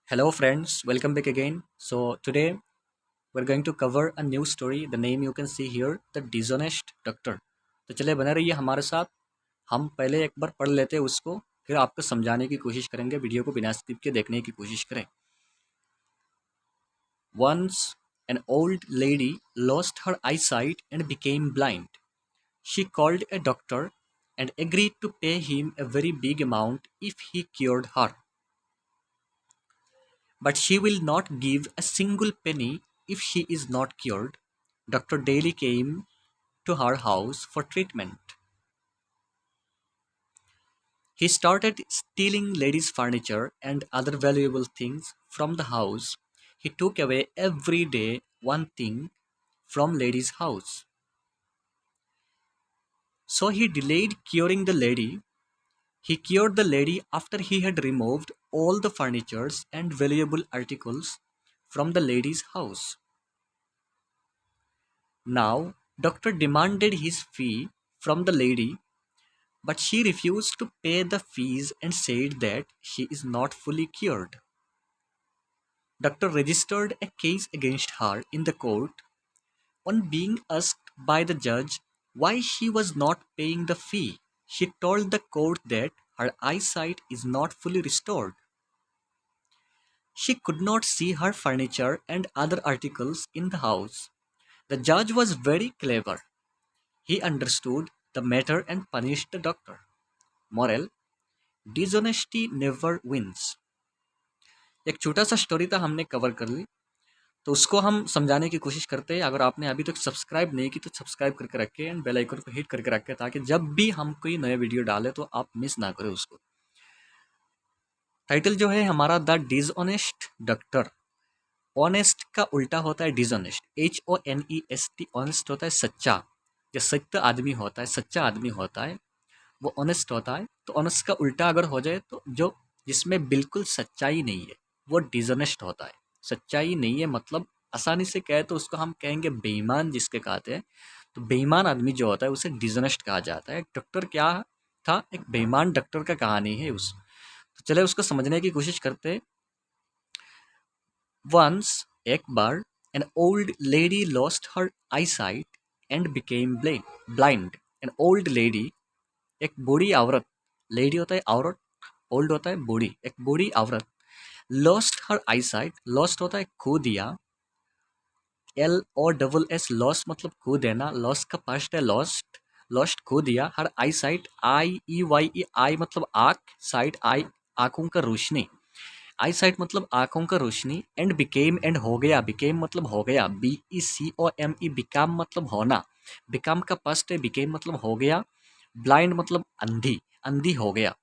Hello, friends. Welcome back again. So, today we're going to cover a new story. The name you can see here, The Dishonest Doctor. तो चलिए बने रहिए हमारे साथ। हम पहले एक बार पढ़ लेते हैं उसको, फिर आपको समझाने की कोशिश करेंगे। वीडियो को बिना स्किप के देखने की कोशिश करें। Once an old lady lost her eyesight and became blind. She called a doctor and agreed to pay him a very big amount if he cured her. But she will not give a single penny if she is not cured. Dr. Daly came to her house for treatment. He started stealing ladies' furniture and other valuable things from the house. He took away every day one thing from lady's house. So he delayed curing the lady. He cured the lady after he had removed all the furnitures and valuable articles from the lady's house. Now, doctor demanded his fee from the lady, but she refused to pay the fees and said that she is not fully cured. Doctor registered a case against her in the court. On being asked by the judge why she was not paying the fee, she told the court that her eyesight is not fully restored. She could not see her furniture and other articles in the house. The judge was very clever. He understood the matter and punished the doctor. Moral: dishonesty never wins. एक छोटा सा story था, हमने cover कर ली, तो उसको हम समझाने की कोशिश करते हैं। अगर आपने अभी तक सब्सक्राइब नहीं की तो सब्सक्राइब करके रखें एंड बेल आइकन को हिट करके रखें, ताकि जब भी हम कोई नया वीडियो डालें तो आप मिस ना करें उसको। टाइटल जो है हमारा, द डिसऑनेस्ट डॉक्टर। ऑनेस्ट का उल्टा होता है डिसऑनेस्ट, HONEST। ऑनेस्ट होता है सच्चा, जो सत्य आदमी होता है, सच्चा आदमी होता है, वो ऑनेस्ट होता है। तो ऑनेस्ट का उल्टा अगर हो जाए तो जो जिसमें बिल्कुल सच्चाई नहीं है वो डिसऑनेस्ट होता है। सच्चाई नहीं है मतलब आसानी से कहे तो उसको हम कहेंगे बेईमान, जिसके कहते हैं। तो बेईमान आदमी जो होता है उसे डिसऑनेस्ट कहा जाता है। डॉक्टर क्या था? एक बेईमान डॉक्टर का कहानी है उस। तो चले उसको समझने की कोशिश करते हैं। वंस, एक बार, an old lady lost her eyesight and became blind. An old lady, एक बूढ़ी औरत। लेडी होता है औरत, ओल्ड होता है बूढ़ी, एक बूढ़ी औरत। लॉस्ट हर आईसाइट, लॉस्ट होता है खो दिया, LOSS, लॉस मतलब खो देना, लॉस का पास्ट है लॉस्ट, लॉस्ट खो दिया। हर आईसाइट, IEYE, आई मतलब आँख, साइट आई आँखों का रोशनी, आई साइट मतलब आँखों का रोशनी। एंड बिकेम, एंड हो गया, बिकेम मतलब हो गया, BECOME, बिकाम मतलब होना, बिकाम का पास्ट है, बिकेम मतलब हो गया। ब्लाइंड मतलब अंधी, अंधी हो गया।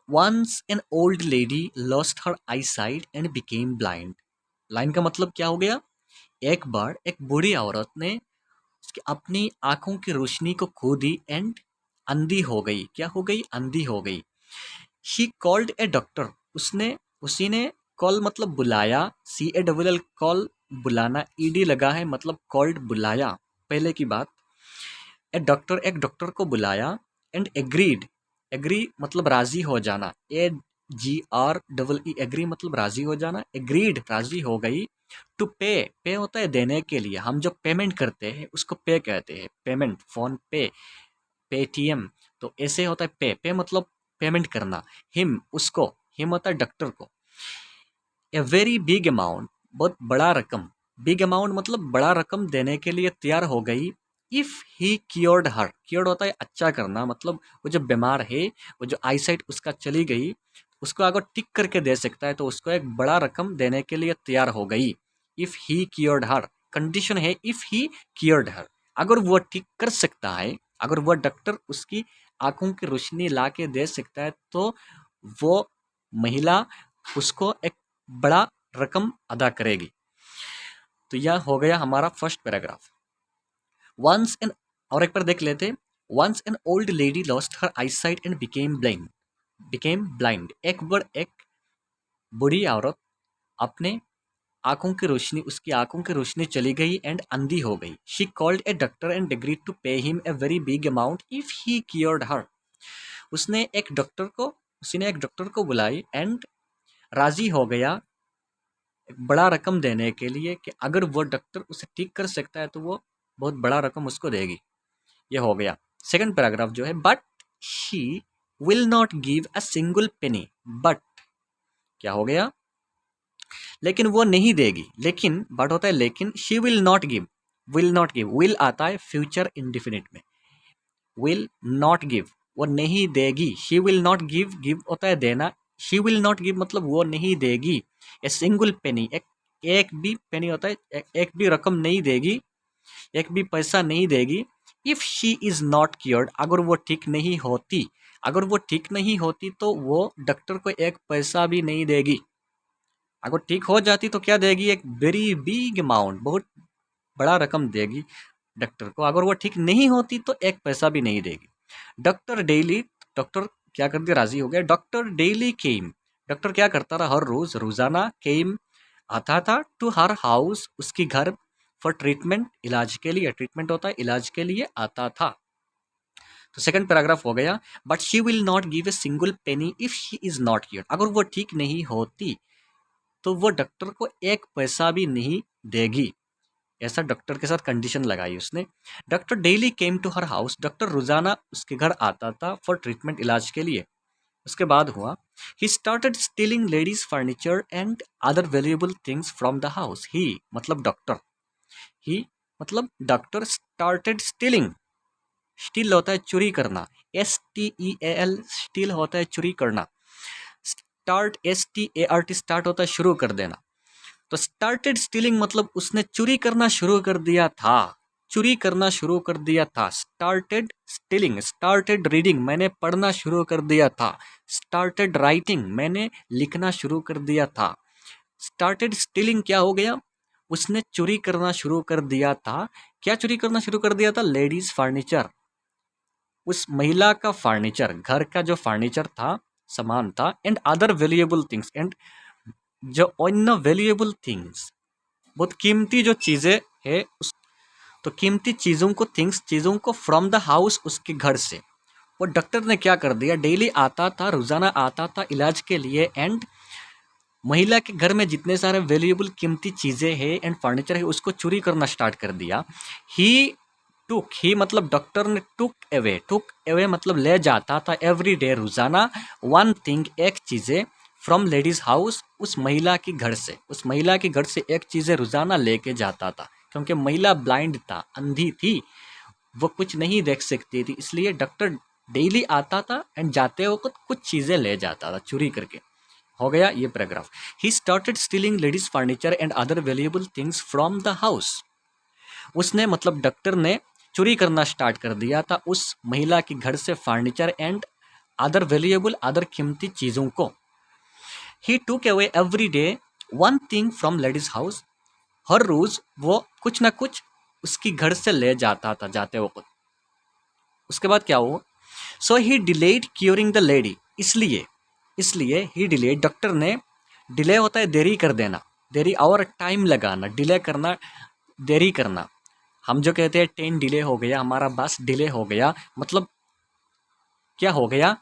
Once an old lady lost her eyesight and became blind. Line का मतलब क्या हो गया? एक बार एक बूढ़ी औरत ने उसकी अपनी आंखों की रोशनी को खो दी एंड अंधी हो गई। क्या हो गई? अंधी हो गई। शी कॉल्ड ए डॉक्टर, उसने, उसी ने, कॉल मतलब बुलाया, CALL, कॉल बुलाना, ED लगा है मतलब कॉल्ड बुलाया, पहले की बात। ए डॉक्टर, एक डॉक्टर को बुलाया। एंड एग्रीड, एग्री मतलब राजी हो जाना, AGREE, एग्री मतलब राजी हो जाना, एग्रीड राजी हो गई। टू पे, पे होता है देने के लिए, हम जो पेमेंट करते हैं उसको पे कहते हैं, पेमेंट, फोन पे, पेटीएम। तो ऐसे होता है पे, पे मतलब पेमेंट करना। हिम, उसको, हिम होता है डॉक्टर को। ए वेरी बिग अमाउंट, बहुत बड़ा रकम, बिग अमाउंट मतलब बड़ा रकम देने के लिए तैयार हो गई। If he cured her, cured होता है अच्छा करना, मतलब वो जो बीमार है, वो जो आईसाइट उसका चली गई, उसको अगर ठीक करके दे सकता है तो उसको एक बड़ा रकम देने के लिए तैयार हो गई। If he cured her, condition है इफ ही क्योर्ड हर, अगर वो ठीक कर सकता है, अगर वो डॉक्टर उसकी आंखों की रोशनी ला के दे सकता है, तो वो महिला उसको एक बड़ा रकम अदा करेगी। तो यह हो गया हमारा फर्स्ट पैराग्राफ। वंस एन, और एक बार देख लेते। Once an old lady lost her eyesight and became blind. एक बार एक बूढ़ी औरत अपने आंखों की रोशनी, उसकी आंखों की रोशनी चली गई एंड अंधी हो गई। She called a doctor and agreed to pay him a very big amount if he cured her. उसने एक डॉक्टर को बुलाई एंड राजी हो गया एक बड़ा रकम देने के लिए कि अगर वो डॉक्टर उसे ठीक कर सकता है तो वो बहुत बड़ा रकम उसको देगी। ये हो गया सेकंड पैराग्राफ जो है, but she will not give a single penny. But क्या हो गया, लेकिन वो नहीं देगी, लेकिन बट होता है लेकिन, she will not give, will not give, will आता है फ्यूचर इंडिफिनिट में, विल नॉट गिव वो नहीं देगी, she will not give, give होता है देना, शी विल नॉट गिव मतलब वो नहीं देगी, ए सिंगल पेनी, एक भी पेनी होता है एक भी रकम नहीं देगी, एक भी पैसा नहीं देगी, if she is not cured, अगर वो ठीक नहीं होती, अगर वो ठीक नहीं होती तो वो डॉक्टर को एक पैसा भी नहीं देगी। अगर ठीक हो जाती तो क्या देगी, एक वेरी बिग अमाउंट, बहुत बड़ा रकम देगी डॉक्टर को। अगर वो ठीक नहीं होती तो एक पैसा भी नहीं देगी। डॉक्टर डेली, डॉक्टर क्या कर दिया, राजी हो गया। डॉक्टर डेली केम, डॉक्टर क्या करता रहा, हर रोज, रोजाना, केम आता था, टू हर हाउस, उसकी घर, फॉर ट्रीटमेंट, इलाज के लिए, ट्रीटमेंट होता है इलाज के लिए आता था। तो सेकंड पैराग्राफ हो गया, but she will not give a single penny if she is not cured, अगर वो ठीक नहीं होती तो वो डॉक्टर को एक पैसा भी नहीं देगी। ऐसा डॉक्टर के साथ कंडीशन लगाई उसने। Doctor daily came to her house, doctor रोजाना उसके घर आता था फॉर ट्रीटमेंट, इलाज के लिए। उसके बाद हुआ, he started stealing lady's furniture and other valuable things from the house. He मतलब डॉक्टर, ही मतलब डॉक्टर स्टार्टेड स्टीलिंग, स्टील होता है चोरी करना, STEAL, स्टील होता है चोरी करना, स्टार्ट START, स्टार्ट होता है शुरू कर देना। तो स्टार्टेड स्टीलिंग मतलब उसने चोरी करना शुरू कर दिया था, चोरी करना शुरू कर दिया था। स्टार्टेड स्टीलिंग, स्टार्टेड रीडिंग मैंने पढ़ना शुरू कर दिया था, स्टार्टेड राइटिंग मैंने लिखना शुरू कर दिया था। स्टार्टेड स्टीलिंग क्या हो गया, उसने चोरी करना शुरू कर दिया था। क्या चोरी करना शुरू कर दिया था, लेडीज फर्नीचर, उस महिला का फर्नीचर, घर का जो फर्नीचर था, सामान था, and other valuable things, and जो अन्य वैल्यूएबल थिंग्स, बहुत कीमती जो चीज़ें है उस, तो कीमती चीज़ों को, थिंग्स चीज़ों को, फ्रॉम द हाउस उसके घर से। वो डॉक्टर ने क्या कर दिया, डेली आता था, रोजाना आता था इलाज के लिए, एंड महिला के घर में जितने सारे वैल्यूएबल कीमती चीज़ें हैं एंड फर्नीचर है उसको चोरी करना स्टार्ट कर दिया। ही टुक, ही मतलब डॉक्टर ने टुक अवे मतलब ले जाता था, एवरी डे रोजाना, वन थिंग एक चीज़ें, फ्रॉम लेडीज हाउस उस महिला की घर से, उस महिला के घर से एक चीज़ें रोजाना लेके जाता था, क्योंकि महिला ब्लाइंड था, अंधी थी, वो कुछ नहीं देख सकती थी, इसलिए डॉक्टर डेली आता था एंड जाते वक्त कुछ चीज़ें ले जाता था चोरी करके। हो गया ये paragraph. He started stealing lady's furniture and other valuable things from the house, उसने मतलब डॉक्टर ने चोरी करना स्टार्ट कर दिया था उस महिला के घर से furniture and other valuable, other कीमती चीज़ों को। He took away every day one thing from lady's house, हर रोज वो कुछ ना कुछ उसकी घर से ले जाता था जाते वक्त। उसके बाद क्या हुआ, सो ही डिलेड क्यूरिंग द लेडी, इसलिए इसलिए ही डिलेड, डॉक्टर ने, डिले होता है देरी कर देना, देरी और टाइम लगाना, डिले करना, देरी करना। हम जो कहते हैं ट्रेन डिले हो गया, हमारा बस डिले हो गया, मतलब क्या हो गया,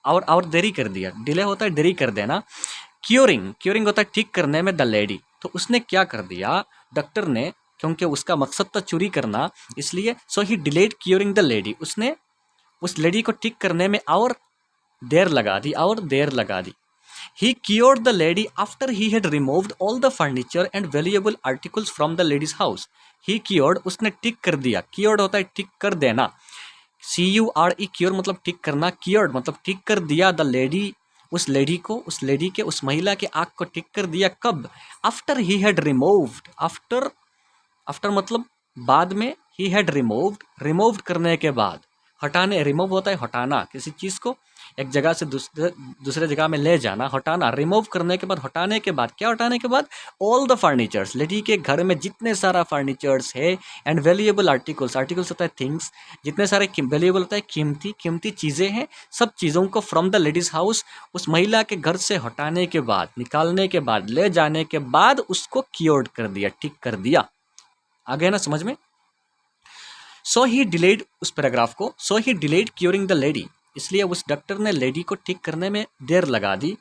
और देरी कर दिया, डिले होता है देरी कर देना। क्योरिंग, क्योरिंग होता है ठीक करने में, द लेडी, तो उसने क्या कर दिया डॉक्टर ने, क्योंकि उसका मकसद था चोरी करना, इसलिए सो ही डिलेड क्योरिंग द लेडी, उसने उस लेडी को ठीक करने में और देर लगा दी, और देर लगा दी। He cured the lady after he had removed all the furniture and valuable articles from the lady's house. He cured, उसने ठीक कर दिया, cured होता है ठीक कर देना, CURE, क्योर मतलब ठीक करना, cured मतलब ठीक कर दिया, द लेडी, उस लेडी को, उस लेडी के, उस महिला के आँख को ठीक कर दिया, कब, after he had removed, after, after मतलब बाद में, ही हैड रिमूव्ड, रिमूव्ड करने के बाद, हटाने, रिमूव होता है हटाना, किसी चीज़ को एक जगह से दूसरे जगह में ले जाना, हटाना, रिमूव करने के बाद, हटाने के बाद, क्या हटाने के बाद, ऑल द फर्नीचर्स, लेडी के घर में जितने सारा फर्नीचर्स है, एंड वैल्यूएबल आर्टिकल्स, आर्टिकल्स होता है थिंग्स, जितने सारे वैल्यूएबल होता है कीमती, कीमती चीज़ें हैं, सब चीज़ों को फ्रॉम द लेडीज़ हाउस, उस महिला के घर से हटाने के बाद, निकालने के बाद, ले जाने के बाद उसको क्योर्ड कर दिया, ठीक कर दिया। आ गया ना समझ में। सो ही डिलेड, उस पैराग्राफ को, सो ही डिलेड क्योरिंग द लेडी, इसलिए उस डॉक्टर ने लेडी को ठीक करने में देर लगा दी।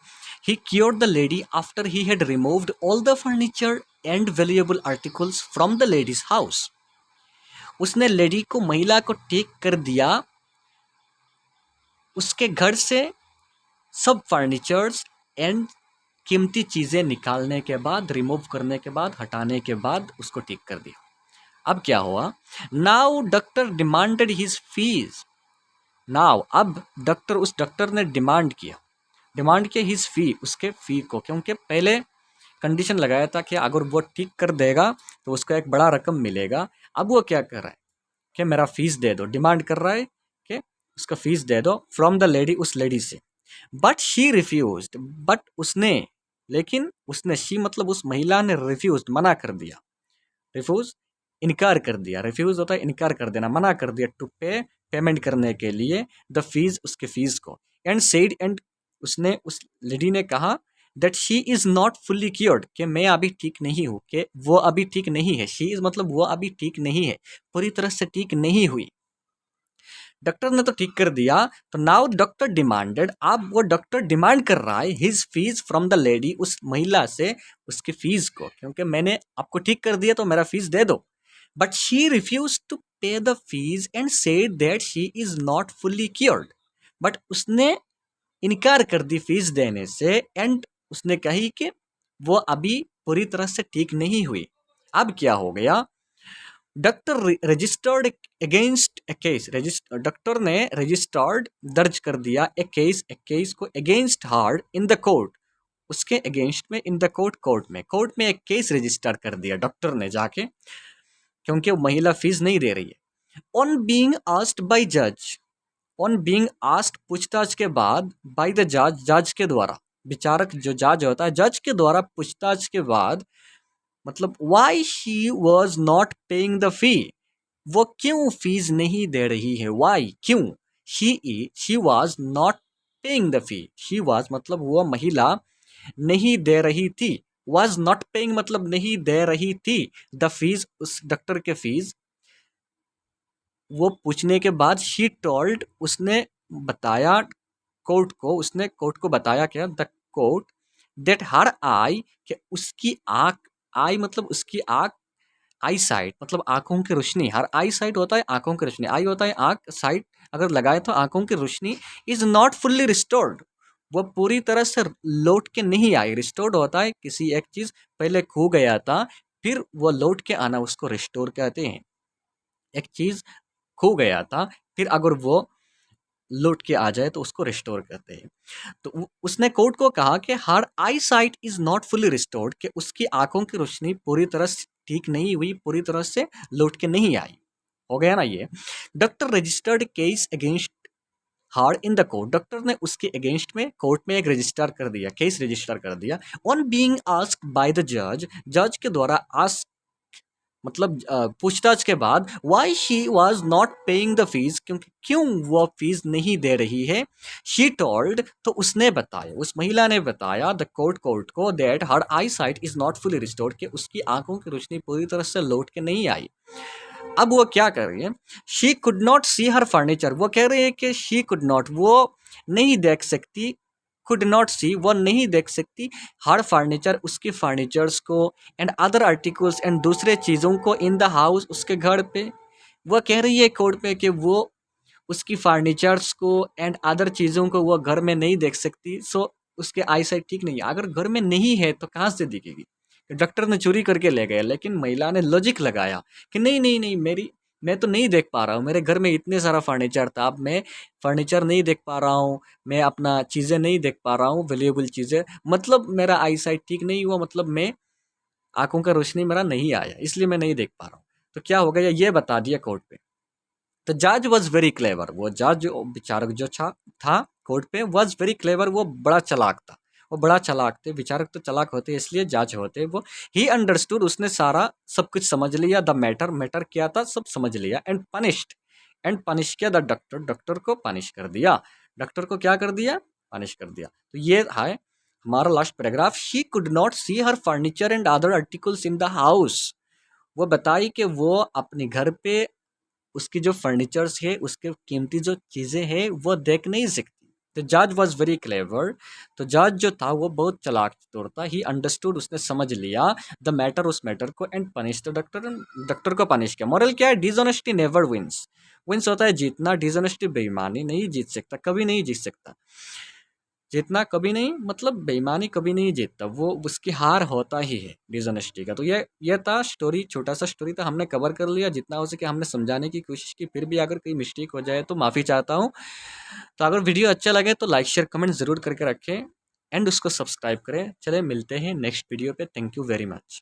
He cured the lady after he had removed all the furniture and valuable articles from the lady's house. उसने लेडी को, महिला को ठीक कर दिया, उसके घर से सब फर्नीचर्स एंड कीमती चीज़ें निकालने के बाद, रिमूव करने के बाद, हटाने के बाद उसको ठीक कर दिया। अब क्या हुआ? Now doctor demanded his fees. Now अब डॉक्टर, उस डॉक्टर ने डिमांड किया हिज फी, उसके फ़ी को, क्योंकि पहले कंडीशन लगाया था कि अगर वो ठीक कर देगा तो उसको एक बड़ा रकम मिलेगा। अब वो क्या कर रहा है कि मेरा फीस दे दो, डिमांड कर रहा है कि उसका फीस दे दो फ्रॉम द लेडी, उस लेडी से। बट शी रिफ्यूज्ड, बट उसने, लेकिन उसने, शी मतलब उस महिला ने रिफ्यूज्ड, मना कर दिया। रिफ्यूज इनकार कर दिया, रिफ्यूज होता है इनकार कर देना, मना कर दिया, टू पे, पेमेंट करने के लिए, द फीस, उसके फीस को। एंड सेड, एंड उसने, उस लेडी ने कहा that she is not fully cured, कि मैं अभी ठीक नहीं हूँ, कि वो अभी ठीक नहीं है। शी इज़ मतलब वो अभी ठीक नहीं है, पूरी तरह से ठीक नहीं हुई। डॉक्टर ने तो ठीक कर दिया, तो नाउ डॉक्टर डिमांडेड, अब वो डॉक्टर डिमांड कर रहा है his fees from the lady, उस महिला से उसकी फीस को, क्योंकि मैंने आपको ठीक कर दिया तो मेरा फीस दे दो। बट शी रिफ्यूज टू पे the fees and said that she is not fully cured, but उसने इनकार कर दी फीस देने से, एंड उसने कही कि वो अभी पूरी तरह से ठीक नहीं हुई। अब क्या हो गया? डॉक्टर रजिस्टर्ड अगेंस्ट ए केस, डॉक्टर ने रजिस्टर्ड, दर्ज कर दिया, ए केस को, against her in the court, उसके अगेंस्ट में, इन द कोर्ट, कोर्ट में एक केस रजिस्टर कर दिया डॉक्टर ने जाके, क्योंकि वो महिला फीस नहीं दे रही है। ऑन बीइंग आस्क्ड बाय जज, ऑन बीइंग आस्क्ड, पूछताछ के बाद, बाय द जज, जज के द्वारा, विचारक जो जज होता है, जज के द्वारा पूछताछ के बाद, मतलब why she was not paying the fee, वो क्यों फीस नहीं दे रही है, वाई, क्यों, she was not paying the fee, she was मतलब वो महिला नहीं दे रही थी, वॉज नॉट पेइंग मतलब नहीं दे रही थी, द फीस, उस डॉक्टर के फीस। वो पूछने के बाद, शी टोल्ड, उसने बताया कोर्ट को, उसने कोर्ट को बताया क्या, द कोर्ट, दैट हर आई, कि उसकी आँख, आई मतलब उसकी आँख, आई साइट मतलब आंखों की रोशनी, हर आई साइट होता है आंखों की रोशनी, आई होता है आँख, साइट अगर लगाए तो आंखों की रोशनी, इज नॉट फुल्ली रिस्टोर्ड, वो पूरी तरह से लौट के नहीं आई। रिस्टोर्ड होता है किसी एक चीज़ पहले खो गया था, फिर वो लौट के आना, उसको रिस्टोर कहते हैं। एक चीज़ खो गया था, फिर अगर वो लौट के आ जाए तो उसको रिस्टोर कहते हैं। तो उसने कोर्ट को कहा कि her eyesight is not fully restored, कि उसकी आंखों की रोशनी पूरी तरह से ठीक नहीं हुई, पूरी तरह से लौट के नहीं आई। हो गया ना ये। Doctor registered case against her in the court, doctor ने उसके अगेंस्ट में कोर्ट में एक रजिस्टर कर दिया, केस रजिस्टर कर दिया। On being asked by the जज, जज के द्वारा आस्क मतलब पूछताछ के बाद, why she was not paying the fees, क्योंकि क्यों वो फीस नहीं दे रही है। शी टोल्ड, तो उसने बताया, उस महिला ने बताया, द कोर्ट को, that her eyesight is not fully restored, कि उसकी आंखों की रोशनी पूरी तरह से लौट के नहीं आई। अब वो क्या कर रही है? She could not see her furniture, वो कह रही है कि शी कुड नॉट, वो नहीं देख सकती, कुड नॉट सी वो नहीं देख सकती, हर फर्नीचर, उसकी फर्नीचर्स को, एंड अदर आर्टिकल्स, एंड दूसरे चीज़ों को, इन द हाउस, उसके घर पे। वो कह रही है कोर्ट पे कि वो उसकी फर्नीचर्स को एंड अदर चीज़ों को वो घर में नहीं देख सकती, सो उसके आई साइट ठीक नहीं है। अगर घर में नहीं है तो कहाँ से दिखेगी? डॉक्टर ने चोरी करके ले गया, लेकिन महिला ने लॉजिक लगाया कि नहीं नहीं नहीं, मैं तो नहीं देख पा रहा हूँ, मेरे घर में इतने सारा फर्नीचर था, अब मैं फर्नीचर नहीं देख पा रहा हूँ, मैं अपना चीज़ें नहीं देख पा रहा हूँ, वैल्यूएबल चीज़ें, मतलब मेरा आई साइट ठीक नहीं हुआ, मतलब मैं, आंखों का रोशनी मेरा नहीं आया, इसलिए मैं नहीं देख पा रहा हूँ। तो क्या हो गया, ये बता दिया कोर्ट पे। तो जज वॉज वेरी क्लेवर, वो जज जो विचारक जो था कोर्ट पे, वॉज वेरी क्लेवर, वो बड़ा चालाक था, वो बड़ा चालाक थे। विचारक तो चालाक होते इसलिए जज होते वो। ही अंडरस्टूड, उसने सारा सब कुछ समझ लिया, द मैटर क्या था सब समझ लिया। एंड पनिश्ड, एंड पनिश किया द डॉक्टर, डॉक्टर को पनिश कर दिया, डॉक्टर को क्या कर दिया, पनिश कर दिया। तो ये है हमारा last paragraph. She could not see her furniture and other articles in the house, वो बताई कि वो अपने घर पे उसकी जो फर्नीचर्स है, उसके कीमती जो चीज़ें हैं वो देख नहीं सकती, द जज वॉज वेरी क्लेवर। तो जज जो था वो बहुत चालाक चतुर था। ही अंडरस्टूड, उसने समझ लिया द मैटर, उस मैटर को, and punish the doctor, doctor को पनिश किया। मॉरल क्या है? Dishonesty never wins. विंस होता है जीतना, डिसऑनेस्टी बेईमानी नहीं जीत सकता, कभी नहीं जीत सकता। जीतना कभी नहीं, मतलब बेईमानी कभी नहीं जीतता, वो उसकी हार होता ही है डिसऑनेस्टी का। तो ये था स्टोरी, छोटा सा स्टोरी था, हमने कवर कर लिया जितना हो सके, हमने समझाने की कोशिश की। फिर भी अगर कोई मिस्टेक हो जाए तो माफ़ी चाहता हूँ। तो अगर वीडियो अच्छा लगे तो लाइक शेयर कमेंट ज़रूर करके रखें एंड उसको सब्सक्राइब करें। चले मिलते हैं नेक्स्ट वीडियो पे। Thank you very much.